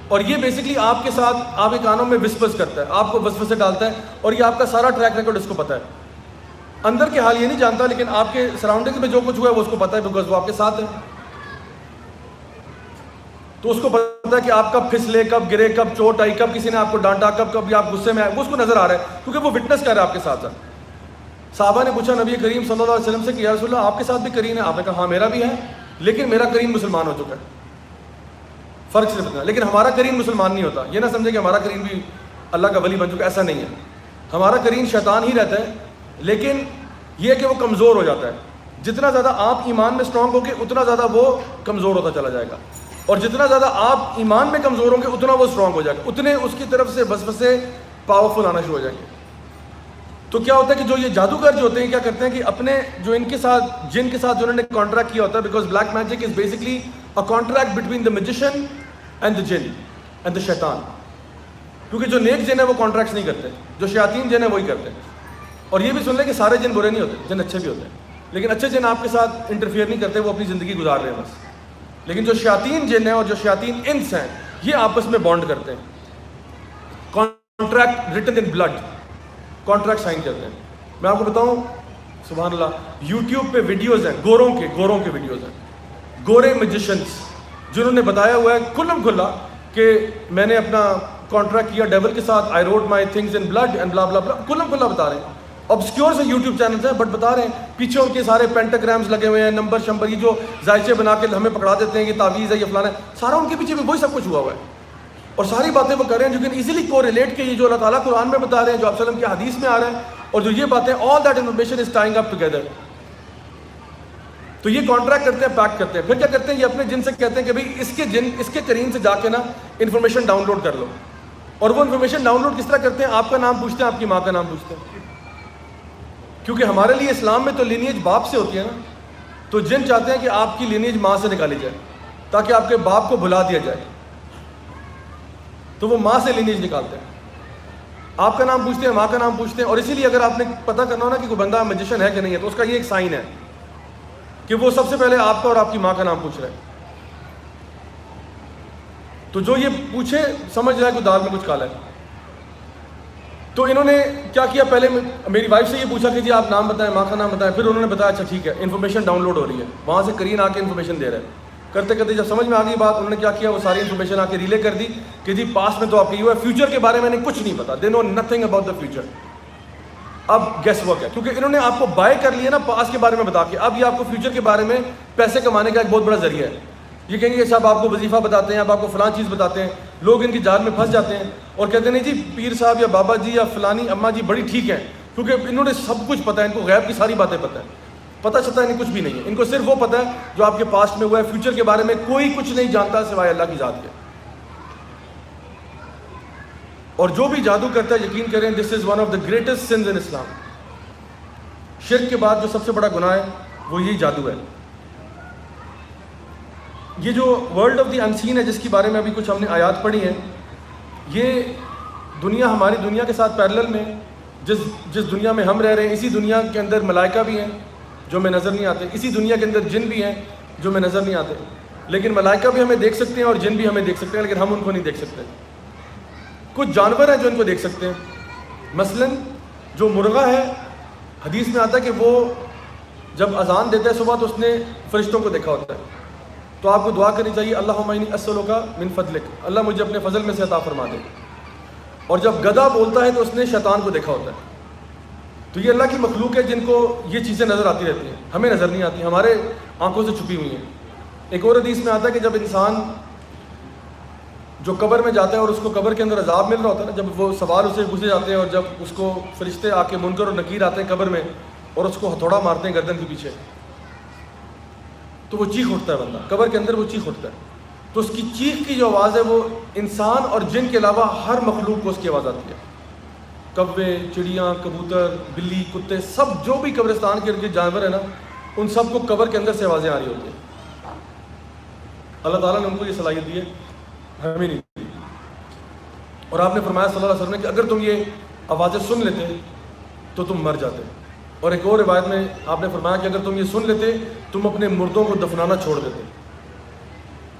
اور یہ بیسکلی آپ کے ساتھ آپ کے کانوں میں وسپس کرتا ہے, آپ کو وسوسے ڈالتا ہے, اور یہ آپ کا سارا ٹریک ریکارڈ اس کو پتہ ہے. اندر کے حال یہ نہیں جانتا, لیکن آپ کے سراؤنڈنگ میں جو کچھ ہوا ہے وہ اس کو پتہ ہے, بیکاز وہ آپ کے ساتھ ہے. تو اس کو پتہ ہے کہ آپ کب پھسلے, کب گرے, کب چوٹ آئی, کب کسی نے آپ کو ڈانٹا, کب آپ غصے میں آئے, وہ اس کو نظر آ رہا ہے کیونکہ وہ وٹنس کر رہا ہے آپ کے ساتھ. صحابہ نے پوچھا نبی کریم صلی اللہ علیہ وسلم سے کہ یا رسول اللہ آپ کے ساتھ بھی قرین ہے؟ آپ نے کہا ہاں میرا بھی ہے, لیکن میرا قرین مسلمان ہو چکا ہے. فرق صرف اتنا, لیکن ہمارا قرین مسلمان نہیں ہوتا. یہ نہ سمجھے کہ ہمارا قرین بھی اللہ کا ولی بن چکا, ایسا نہیں ہے. ہمارا قرین شیطان ہی رہتا ہے, لیکن یہ ہے کہ وہ کمزور ہو جاتا ہے. جتنا زیادہ آپ ایمان میں اسٹرانگ ہو گے اتنا زیادہ وہ کمزور ہوتا چلا جائے گا. اور جتنا زیادہ آپ ایمان میں کمزور ہوں گے اتنا وہ اسٹرانگ ہو جائے گا، اتنے اس کی طرف سے وسوسے پاورفل آنا شروع ہو جائیں گے۔ تو کیا ہوتا ہے کہ جو یہ جادوگر جو ہوتے ہیں کیا کرتے ہیں کہ اپنے جو ان کے ساتھ جن کے ساتھ جو انہوں نے کانٹریکٹ کیا ہوتا ہے، because black magic is basically a contract between the magician and the جن اینڈ دا شیطان، کیونکہ جو نیک جن ہے وہ کانٹریکٹس نہیں کرتے، جو شیاطین جن ہے وہی کرتے ہیں۔ اور یہ بھی سن لیں کہ سارے جن برے نہیں ہوتے، جن اچھے بھی ہوتے ہیں، لیکن اچھے جن آپ کے ساتھ انٹرفیئر نہیں کرتے، وہ اپنی زندگی گزار رہے ہیں بس۔ لیکن جو شیاطین جن ہیں اور جو شیاطین انس ہیں یہ آپس میں بانڈ کرتے ہیں، contract written in blood, contract sign کرتے ہیں۔ میں آپ کو بتاؤں سبحان اللہ، یوٹیوب پہ ویڈیوز ہیں گوروں کے ویڈیوز ہیں، گورے میجیشنس جنہوں نے بتایا ہوا ہے کھلم کھلا کہ میں نے اپنا کانٹریکٹ کیا ڈیول کے ساتھ، I wrote my things in blood and blah blah بلا، کھلم کھلا بتا رہے ہیں۔ obscure سے یوٹیوب چینلز ہیں بٹ بتا رہے ہیں، پیچھے ان کے سارے پینٹاگرامز لگے ہوئے ہیں، نمبر شمبر، یہ جو ذائچے بنا کے ہمیں پکڑا دیتے ہیں، یہ تعویذ ہے، یہ فلانا ہے، سارا ان کے پیچھے بھی وہی سب کچھ ہوا ہوا ہے، اور ساری باتیں وہ کر رہے ہیں جو کہ ایزیلی کو ریلیٹ کے یہ جو اللہ تعالیٰ قرآن میں بتا رہے ہیں، جو آپ وسلم کی حدیث میں آ رہا ہے، اور جو یہ باتیں all that information is tying up together۔ تو یہ کانٹریکٹ کرتے ہیں، پیک کرتے ہیں، پھر کیا کرتے ہیں، یہ اپنے جن سے کہتے ہیں کہ بھئی اس کے قرین سے جا کے نا انفارمیشن ڈاؤن لوڈ کر لو، اور وہ انفارمیشن ڈاؤن لوڈ کس طرح کرتے ہیں، آپ کا نام پوچھتے ہیں، آپ کی ماں کا نام پوچھتے ہیں، کیونکہ ہمارے لیے اسلام میں تو لینیج باپ سے ہوتی ہے نا، تو جن چاہتے ہیں کہ آپ کی لینیج ماں سے نکالی جائے تاکہ آپ کے باپ کو بھلا دیا جائے، تو وہ ماں سے لینیج نکالتے ہیں، آپ کا نام پوچھتے ہیں، ماں کا نام پوچھتے ہیں۔ اور اسی لیے اگر آپ نے پتہ کرنا ہو نا کہ کوئی بندہ میجیشن ہے کہ نہیں ہے، تو اس کا یہ ایک سائن ہے کہ وہ سب سے پہلے آپ کا اور آپ کی ماں کا نام پوچھ رہے ہیں۔ تو جو یہ پوچھے سمجھ رہا ہے کوئی دال میں کچھ کالا ہے۔ تو انہوں نے کیا کیا، پہلے میری وائف سے یہ پوچھا کہ جی آپ نام بتائیں، ماں کا نام بتائیں، پھر انہوں نے بتایا اچھا ٹھیک ہے انفارمیشن ڈاؤن لوڈ ہو رہی ہے، وہاں سے کرین آ کے انفارمیشن دے رہا ہے، کرتے کرتے جب سمجھ میں آ گئی بات، انہوں نے کیا کیا، وہ ساری انفارمیشن آ کے ریلے کر دی کہ جی پاس میں تو آپ کی ہوا ہے، فیوچر کے بارے میں انہیں کچھ نہیں پتا، دے نو نتھنگ اباؤٹ دا فیوچر۔ اب گیس ورک ہے، کیونکہ انہوں نے آپ کو بائی کر لیا نا پاس کے بارے میں بتا کے، اب یہ آپ کو فیوچر کے بارے میں پیسے کمانے کا ایک بہت بڑا ذریعہ ہے۔ یہ کہیں گے صاحب آپ کو وظیفہ بتاتے ہیں، اب آپ کو فلاں چیز بتاتے ہیں، لوگ ان کی جال میں پھنس جاتے ہیں اور کہتے ہیں نہیں جی پیر صاحب یا بابا جی یا فلانی اماں جی بڑی ٹھیک ہیں، کیونکہ انہوں نے سب کچھ پتہ ہے، ان کو غیب کی ساری باتیں پتہ ہے، پتہ چلتا ہے انہیں کچھ بھی نہیں ہے، ان کو صرف وہ پتہ ہے جو آپ کے پاسٹ میں ہوا ہے، فیوچر کے بارے میں کوئی کچھ نہیں جانتا سوائے اللہ کی ذات کے۔ اور جو بھی جادو کرتا ہے یقین کریں this is one of the greatest sins in Islam, شرک کے بعد جو سب سے بڑا گناہ ہے وہ یہی جادو ہے۔ یہ جو ورلڈ آف دی انسین ہے جس کے بارے میں ابھی کچھ ہم نے آیات پڑھی ہیں، یہ دنیا ہماری دنیا کے ساتھ پیرلل میں جس دنیا میں ہم رہ رہے ہیں، اسی دنیا کے اندر ملائکہ بھی ہیں جو ہمیں نظر نہیں آتے، اسی دنیا کے اندر جن بھی ہیں جو ہمیں نظر نہیں آتے، لیکن ملائکہ بھی ہمیں دیکھ سکتے ہیں اور جن بھی ہمیں دیکھ سکتے ہیں، لیکن ہم ان کو نہیں دیکھ سکتے۔ کچھ جانور ہیں جو ان کو دیکھ سکتے ہیں، مثلا جو مرغہ ہے، حدیث میں آتا ہے کہ وہ جب اذان دیتا ہے صبح تو اس نے فرشتوں کو دیکھا ہوتا ہے، تو آپ کو دعا کرنی چاہیے اللہم انی اسألک من فضلک، اللہ مجھے اپنے فضل میں سے عطا فرما دے۔ اور جب گدھا بولتا ہے تو اس نے شیطان کو دیکھا ہوتا ہے۔ تو یہ اللہ کی مخلوق ہے جن کو یہ چیزیں نظر آتی رہتی ہیں، ہمیں نظر نہیں آتی، ہمارے آنکھوں سے چھپی ہوئی ہیں۔ ایک اور حدیث میں آتا ہے کہ جب انسان جو قبر میں جاتا ہے اور اس کو قبر کے اندر عذاب مل رہا ہوتا ہے نا، جب وہ سوال اسے پوچھے جاتے ہیں اور جب اس کو فرشتے آ کے منکر اور نکیر آتے ہیں قبر میں اور اس کو ہتھوڑا مارتے ہیں گردن کے پیچھے، تو وہ چیخ اٹھتا ہے بندہ، قبر کے اندر وہ چیخ اٹھتا ہے، تو اس کی چیخ کی جو آواز ہے وہ انسان اور جن کے علاوہ ہر مخلوق کو اس کی آواز آتی ہے، کوے، چڑیاں، کبوتر، بلی، کتے، سب جو بھی قبرستان کے ارد جانور ہیں نا، ان سب کو قبر کے اندر سے آوازیں آ رہی ہوتی ہیں۔ اللہ تعالیٰ نے ان کو یہ صلاحیت دی ہے، ہمیں نہیں دی۔ اور آپ نے فرمایا صلی اللہ علیہ وسلم نے کہ اگر تم یہ آوازیں سن لیتے تو تم مر جاتے، اور ایک اور روایت میں آپ نے فرمایا کہ اگر تم یہ سن لیتے تم اپنے مردوں کو دفنانا چھوڑ دیتے،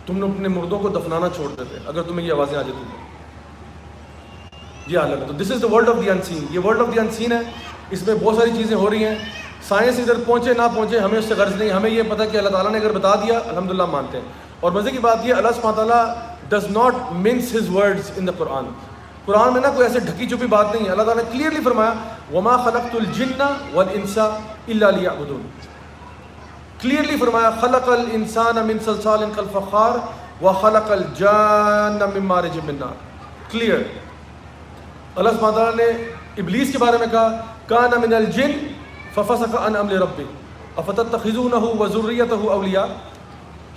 تم نے اپنے مردوں کو دفنانا چھوڑ دیتے اگر تمہیں یہ آوازیں آ جاتی تھیں۔ یہ حالت ہے۔ تو this is the world of the unseen, یہ ورلڈ آف دی انسین ہے، اس میں بہت ساری چیزیں ہو رہی ہیں، سائنس ادھر پہنچے نہ پہنچے ہمیں اس سے غرض نہیں، ہمیں یہ پتہ کہ اللہ تعالیٰ نے اگر بتا دیا الحمدللہ مانتے ہیں۔ اور مزے کی بات یہ، اللہ سبحانہ تعالیٰ does not mince his words in the Quran, Quran میں نا کوئی ایسے ڈھکی چھپی بات نہیں ہے، اللہ تعالیٰ نے کلیئرلی فرمایا وما خلقت الجن والانس الا لیعبدون، کلیئرلی فرمایا خلق الانسان من صلصال کالفخار وخلق الجان من مارج من نار، کلیئر۔ اللہ سبحانہ تعالیٰ نے ابلیس کے بارے میں کہا کان من الجن ففسق عن امر ربہ افتتخذونہ وذریتہ اولیاء،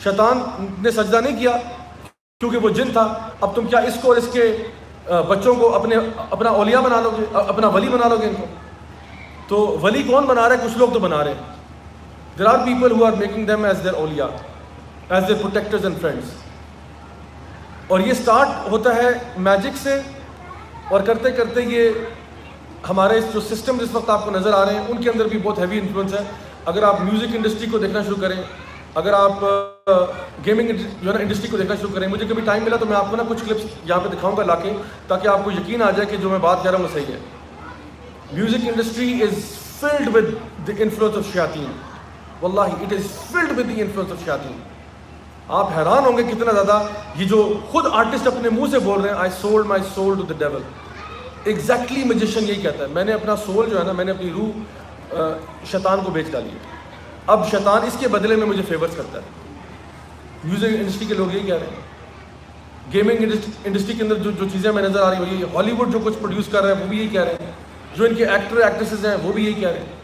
شیطان نے سجدہ نہیں کیا کیونکہ وہ جن تھا. اب تم کیا اس کو اور اس کے بچوں کو اپنا اولیاء بنا لو گے, اپنا ولی بنا لو گے ان کو؟ تو ولی کون بنا رہے ہیں؟ کچھ لوگ تو بنا رہے ہیں. There are people who are making them as their awliya, as their protectors and friends. اور یہ سٹارٹ ہوتا ہے میجک سے, اور کرتے کرتے یہ ہمارے جو سسٹم جس وقت آپ کو نظر آ رہے ہیں ان کے اندر بھی بہت ہیوی انفلوئنس ہے. اگر آپ میوزک انڈسٹری کو دیکھنا شروع کریں, اگر آپ گیمنگ جو ہے نا انڈسٹری کو دیکھنا شروع کریں, مجھے کبھی ٹائم ملا تو میں آپ کو نا کچھ کلپس یہاں پہ دکھاؤں گا لا کے, تاکہ آپ کو یقین آ جائے کہ جو میں بات کہہ رہا ہوں وہ صحیح ہے. Music industry is filled with the influence of shayateen. واللہ it is filled with the influence of shayateen. آپ حیران ہوں گے کتنا زیادہ یہ جو خود آرٹسٹ اپنے منہ سے بول رہے ہیں, I sold my soul to the devil. Exactly magician یہی کہتا ہے, میں نے اپنا سول جو ہے نا, میں نے اپنی روح شیطان کو بیچ ڈالی ہے. اب شیطان اس کے بدلے میں مجھے فیورز کرتا ہے. میوزک انڈسٹری کے لوگ یہی کہہ رہے ہیں. گیمنگ انڈسٹری کے اندر جو چیزیں میں نظر آ رہی ہیں, ہالی ووڈ جو کچھ پروڈیوس کر رہے ہیں وہ بھی یہی کہہ رہے ہیں, جو ان کے ایکٹر ایکٹریسز ہیں وہ بھی یہی کہہ رہے ہیں.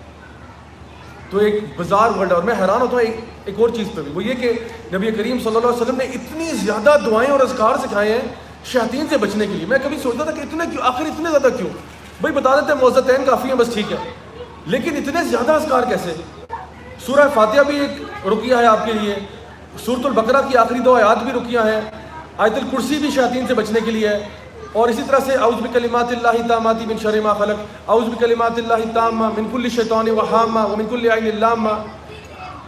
تو ایک بزار ورلڈ ہے. اور میں حیران ہوتا ہوں ایک اور چیز پہ بھی, وہ یہ کہ نبی کریم صلی اللہ علیہ وسلم نے اتنی زیادہ دعائیں اور اذکار سکھائے ہیں شیاطین سے بچنے کے لیے. میں کبھی سوچتا تھا کہ اتنے کیوں, آخر اتنے زیادہ کیوں؟ بھائی بتا دیتے ہیں معوذتین کافی ہیں بس, ٹھیک ہے, لیکن اتنے زیادہ اذکار کیسے؟ سورہ فاتحہ بھی ایک رقیہ ہے آپ کے لیے, سورۃ البقرہ کی آخری 2 آیات بھی رقیہ ہیں, آیت الکرسی بھی شیاطین سے بچنے کے لیے ہے, اور اسی طرح سے اعوذ بکلمات اللہ التامات من شر ما خلق, اعوذ بکلمات اللہ التامہ من کل شیطان وہامہ ومن کل عین لامہ,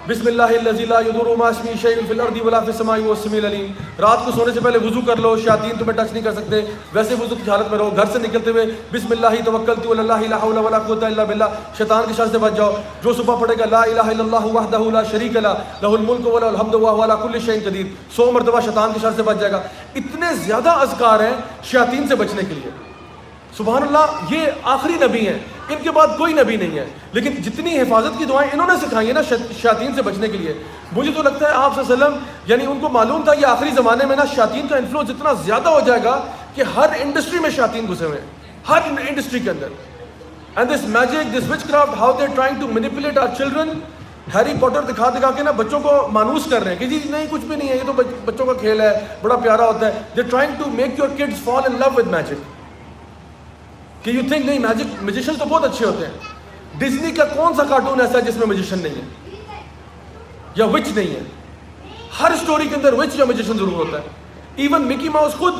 بسم اللہ الذی لا یضر مع اسمہ شیء فی الارض ولا فی السماء وهو السمیع العلیم. رات کو سونے سے پہلے وضو کر لو, شیاطین تمہیں ٹچ نہیں کر سکتے. ویسے وضو کی حالت میں رہو, گھر سے نکلتے ہوئے بسم اللہ توکلت علی اللہ لا حول ولا قوۃ الا باللہ, شیطان کے شر سے بچ جاؤ. جو صبح پڑھے گا لا الہ الا اللہ وحدہ لا شریک لہ لہ الملک وله الحمد وهو على كل شيء قدیر, 100 مرتبہ شیطان کے شر سے بچ جائے گا. اتنے زیادہ اذکار ہیں شیاطین سے بچنے کے لیے. سبحان اللہ, یہ آخری نبی ہیں, ان کے بعد کوئی نبی نہیں ہے, لیکن جتنی حفاظت کی دعائیں انہوں نے سکھائی ہیں نا شیاطین سے بچنے کے لیے, مجھے تو لگتا ہے آپ صلی اللہ علیہ وسلم یعنی ان کو معلوم تھا یہ آخری زمانے میں نا شیاطین کا انفلوئنس اتنا زیادہ ہو جائے گا کہ ہر انڈسٹری میں شیاطین گھسے ہوئے ہیں, ہر انڈسٹری کے اندر. And this magic, this witchcraft, how they trying to manipulate our children. Harry Potter دکھا دکھا کے نا بچوں کو مانوس کر رہے ہیں کہ جی نہیں کچھ بھی نہیں ہے, یہ تو بچوں کا کھیل ہے, بڑا پیارا ہوتا ہے. They trying to make your kids fall in love with magic, کہ یو تھنک نہیں میجک, میجیشن تو بہت اچھے ہوتے ہیں. ڈزنی کا کون سا کارٹون ایسا ہے جس میں میجیشن نہیں ہے یا وچ نہیں ہے؟ ہر اسٹوری کے اندر وچ یا میجیشن ضرور ہوتا ہے. ایون مکی ماؤس خود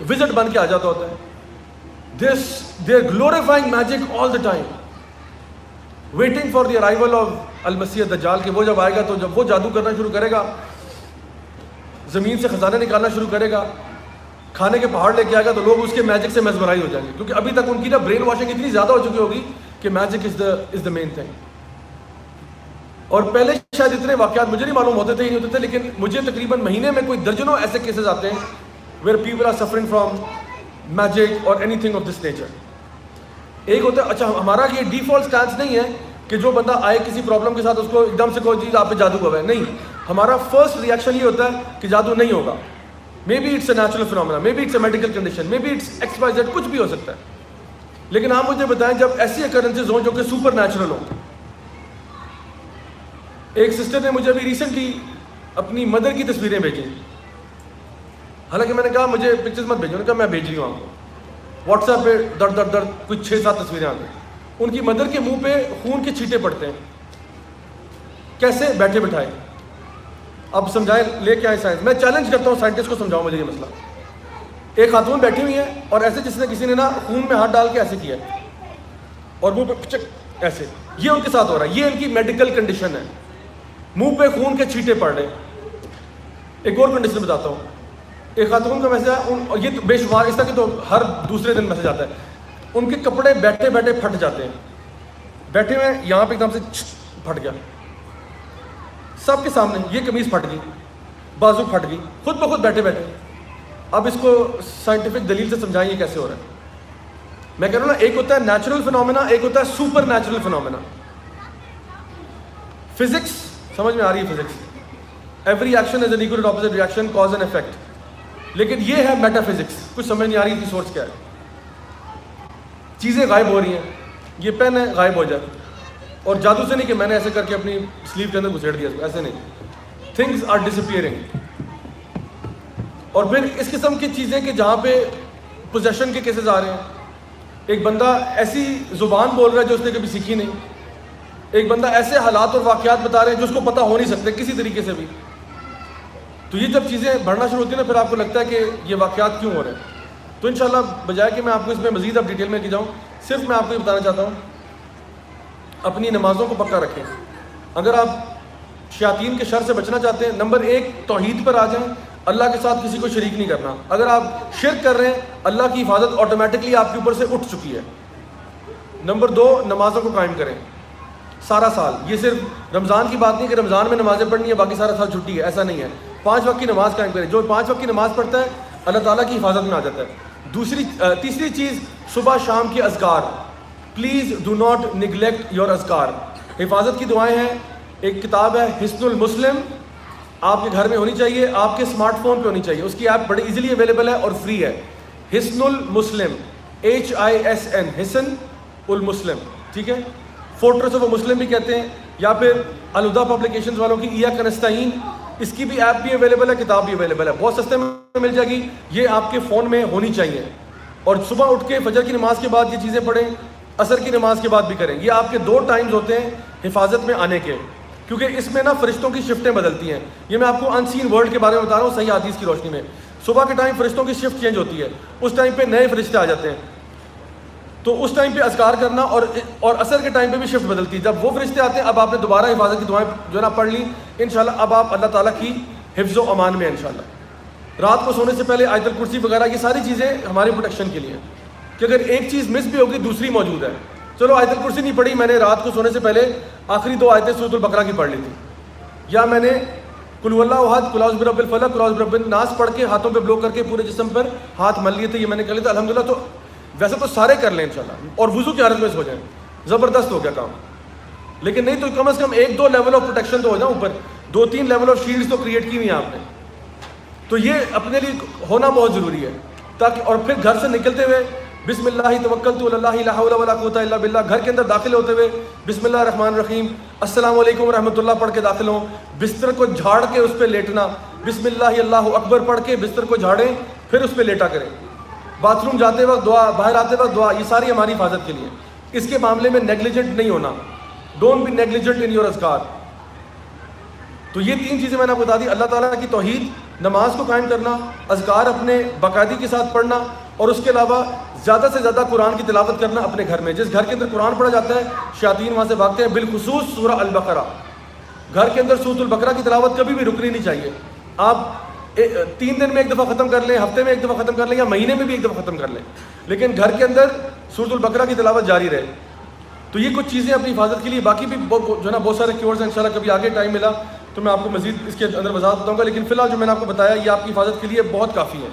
وزٹ بن کے آ جاتا ہوتا ہے. They are glorifying magic all the time, waiting for the arrival of المسیح الدجال, کہ وہ جب آئے گا تو جب وہ جادو کرنا شروع کرے گا, زمین سے خزانے نکالنا شروع کرے گا, کھانے کے پہاڑ لے کے آئے گا, تو لوگ اس کے میجک سے میسمرائز ہو جائیں گے, کیونکہ ابھی تک ان کی نا برین واشنگ اتنی زیادہ ہو چکی ہوگی کہ میجک از دا مین تھنگ. اور پہلے شاید اتنے واقعات مجھے نہیں معلوم ہوتے تھے, ہی نہیں ہوتے تھے, لیکن مجھے تقریباً مہینے میں کوئی درجنوں ایسے کیسز آتے ہیں where people are suffering from magic اور anything of this nature. ایک ہوتا ہے, اچھا ہمارا یہ ڈیفالٹ اسٹانس نہیں ہے کہ جو بندہ آئے کسی پرابلم کے ساتھ اس کو ایک دم سے کوئی چیز آپ پہ جادو ہوا ہے, نہیں. ہمارا فرسٹ ریئیکشن یہ ہوتا ہے کہ جادو نہیں ہوگا, may be it's a natural phenomena, may be it's a medical condition, may be it's X Y Z, کچھ بھی ہو سکتا ہے. لیکن آپ مجھے بتائیں جب ایسی اکرنسز ہوں جو کہ سپر نیچرل ہوں. ایک سسٹر نے مجھے ابھی ریسنٹلی اپنی مدر کی تصویریں بھیجیں, حالانکہ میں نے کہا مجھے پکچرز مت بھیجو, نے کہا میں بھیج رہی ہوں آپ کو. واٹس ایپ پہ درد کچھ 6-7 تصویریں آ گئی. ان کی مدر کے منہ پہ خون کے چھینٹے پڑتے ہیں, کیسے؟ بیٹھے بٹھائے. اب سمجھائیں, لے کے آئے سائنس. میں چیلنج کرتا ہوں سائنٹسٹ کو, سمجھاؤ مجھے یہ مسئلہ. ایک خاتون بیٹھی ہوئی ہے اور ایسے جس نے کسی نے نا خون میں ہاتھ ڈال کے ایسے کیا ہے اور منہ پہ پچک ایسے, یہ ان کے ساتھ ہو رہا ہے. یہ ان کی میڈیکل کنڈیشن ہے, منہ پہ خون کے چھینٹے پڑ رہے ہیں. ایک اور کنڈیشن بتاتا ہوں. ایک خاتون کا میسج ہے, یہ تو بے شمار اس طرح کہ تو ہر دوسرے دن میسج آتا ہے. ان کے کپڑے بیٹھے بیٹھے پھٹ جاتے ہیں, بیٹھے ہوئے یہاں پہ ایک دم سے پھٹ گیا سب کے سامنے, یہ قمیض پھٹ گئی, بازو پھٹ گئی, خود بخود بیٹھے بیٹھے. اب اس کو سائنٹیفک دلیل سے سمجھائیں یہ کیسے ہو رہا ہے. میں کہہ رہا ہوں نا, ایک ہوتا ہے نیچرل فنومینا, ایک ہوتا ہے سپر نیچرل فنومینا. فزکس سمجھ میں آ رہی ہے, physics every action is an equal opposite reaction, cause and effect. لیکن یہ ہے میٹا فزکس, کچھ سمجھ نہیں آ رہی تھی سورس کیا ہے. چیزیں غائب ہو رہی ہیں, یہ پین ہے غائب ہو جائے, اور جادو سے نہیں کہ میں نے ایسے کر کے اپنی سلیو کے اندر گھسیڑ دیا, ایسے نہیں. things are disappearing. اور پھر اس قسم کی چیزیں کہ جہاں پہ پوزیشن کے کیسز آ رہے ہیں. ایک بندہ ایسی زبان بول رہا ہے جو اس نے کبھی سیکھی نہیں. ایک بندہ ایسے حالات اور واقعات بتا رہے ہیں جو اس کو پتہ ہو نہیں سکتے کسی طریقے سے بھی. تو یہ جب چیزیں بڑھنا شروع ہوتی ہیں نا پھر آپ کو لگتا ہے کہ یہ واقعات کیوں ہو رہے ہیں. تو انشاءاللہ بجائے کہ میں آپ کو اس میں مزید اب ڈیٹیل میں کی جاؤں, صرف میں آپ کو یہ بتانا چاہتا ہوں اپنی نمازوں کو پکا رکھیں. اگر آپ شیاطین کے شر سے بچنا چاہتے ہیں, نمبر 1 توحید پر آ جائیں, اللہ کے ساتھ کسی کو شریک نہیں کرنا. اگر آپ شرک کر رہے ہیں اللہ کی حفاظت آٹومیٹکلی آپ کے اوپر سے اٹھ چکی ہے. نمبر 2 نمازوں کو قائم کریں سارا سال. یہ صرف رمضان کی بات نہیں کہ رمضان میں نمازیں پڑھنی ہے باقی سارا سال چھٹی ہے, ایسا نہیں ہے. 5 وقت کی نماز قائم کریں. جو 5 وقت کی نماز پڑھتا ہے اللہ تعالیٰ کی حفاظت میں آ جاتا ہے. تیسری چیز صبح شام کی اذکار. Please do not neglect your اذکار. حفاظت کی دعائیں ہیں. ایک کتاب ہے حصن المسلم, آپ کے گھر میں ہونی چاہیے, آپ کے اسمارٹ فون پہ ہونی چاہیے. اس کی ایپ بڑی ایزیلی اویلیبل ہے اور فری ہے. حصن المسلم HISN حصن المسلم, ٹھیک ہے. فورٹریس آف مسلم بھی کہتے ہیں. یا پھر الہدا پبلیکیشنز والوں کی ایاک نستعین, اس کی بھی ایپ بھی اویلیبل ہے, کتاب بھی اویلیبل ہے, بہت سستے میں مل جائے گی. یہ آپ کے فون میں ہونی چاہیے. اور صبح اٹھ کے فجر کی نماز کے بعد یہ چیزیں پڑھیں, عصر کی نماز کے بعد بھی کریں. یہ آپ کے 2 ٹائمز ہوتے ہیں حفاظت میں آنے کے, کیونکہ اس میں نا فرشتوں کی شفٹیں بدلتی ہیں. یہ میں آپ کو ان سین ورلڈ کے بارے میں بتا رہا ہوں صحیح حدیث کی روشنی میں. صبح کے ٹائم فرشتوں کی شفٹ چینج ہوتی ہے, اس ٹائم پہ نئے فرشتے آ جاتے ہیں. تو اس ٹائم پہ اذکار کرنا, اور عصر کے ٹائم پہ بھی شفٹ بدلتی ہے. جب وہ فرشتے آتے ہیں اب آپ نے دوبارہ حفاظت کی دعائیں جو ہے نا پڑھ لی, انشاءاللہ اب آپ اللہ تعالیٰ کی حفظ و امان میں انشاءاللہ. رات کو سونے سے پہلے آیت الکرسی وغیرہ یہ ساری چیزیں ہمارے پروٹیکشن کے لیے ہیں کہ اگر ایک چیز مس بھی ہوگی دوسری موجود ہے. چلو آیت الکرسی نہیں پڑھی, میں نے رات کو سونے سے پہلے آخری 2 آیتیں سورۃ البقرہ کی پڑھ لی تھی, یا میں نے قل هو اللہ احد, قل اعوذ برب الفلق, قل اعوذ برب الناس پڑھ کے ہاتھوں پہ بلو کر کے پورے جسم پر ہاتھ مل لیے تھے, یہ میں نے کر لیا تھا الحمدللہ. تو ویسے تو سارے کر لیں انشاءاللہ, اور وضو کی حالت میں سو جائیں, زبردست ہو گیا کام. لیکن نہیں تو کم از کم 1-2 لیول آف پروٹیکشن تو ہو جائیں, اوپر 2-3 لیول آف شیلڈز تو کریٹ کی ہوئی ہیں آپ نے. تو یہ اپنے لیے ہونا بہت ضروری ہے تاکہ, اور پھر گھر سے نکلتے ہوئے بسم اللہ توکلت علی اللہ لا حول ولا قوت الا باللہ, گھر کے اندر داخل ہوتے ہوئے بسم اللہ الرحمن الرحیم السلام علیکم ورحمۃ اللہ پڑھ کے داخل ہوں. بستر کو جھاڑ کے اس پہ لیٹنا, بسم اللہ اللہ اکبر پڑھ کے بستر کو جھاڑیں پھر اس پہ لیٹا کریں. باتھ روم جاتے وقت دعا, باہر آتے وقت دعا, یہ ساری ہماری حفاظت کے لیے. اس کے معاملے میں نیگلیجنٹ نہیں ہونا. Don't be negligent in your اذکار. تو یہ 3 چیزیں میں نے آپ کو بتا دی. اللہ تعالیٰ کی توحید, نماز کو قائم کرنا, اذکار اپنے باقاعدگی کے ساتھ پڑھنا, اور اس کے علاوہ زیادہ سے زیادہ قرآن کی تلاوت کرنا اپنے گھر میں. جس گھر کے اندر قرآن پڑھا جاتا ہے شیاطین وہاں سے بھاگتے ہیں. بالخصوص سورہ البقرہ, گھر کے اندر سورۃ البقرہ کی تلاوت کبھی بھی رکنی نہیں چاہیے. آپ 3 دن میں 1 دفعہ ختم کر لیں, ہفتے میں 1 دفعہ ختم کر لیں, یا مہینے میں بھی 1 دفعہ ختم کر لیں, لیکن گھر کے اندر سورۃ البقرہ کی تلاوت جاری رہے. تو یہ کچھ چیزیں اپنی حفاظت کے لیے. باقی بھی جو ہے نا بہت سارے کیورڈز ہیں, انشاءاللہ کبھی آگے ٹائم ملا تو میں آپ کو مزید اس کے اندر وضاحت بتاؤں گا. لیکن فی الحال جو میں نے آپ کو بتایا یہ آپ کی حفاظت کے لیے بہت کافی ہے.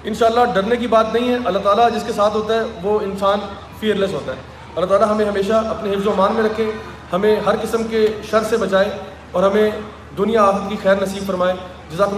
انشاءاللہ ڈرنے کی بات نہیں ہے. اللہ تعالیٰ جس کے ساتھ ہوتا ہے وہ انسان فیئرلیس ہوتا ہے. اللہ تعالیٰ ہمیں ہمیشہ اپنے حفظ و امان میں رکھے, ہمیں ہر قسم کے شر سے بچائے, اور ہمیں دنیا آخرت کی خیر نصیب فرمائے. جزاک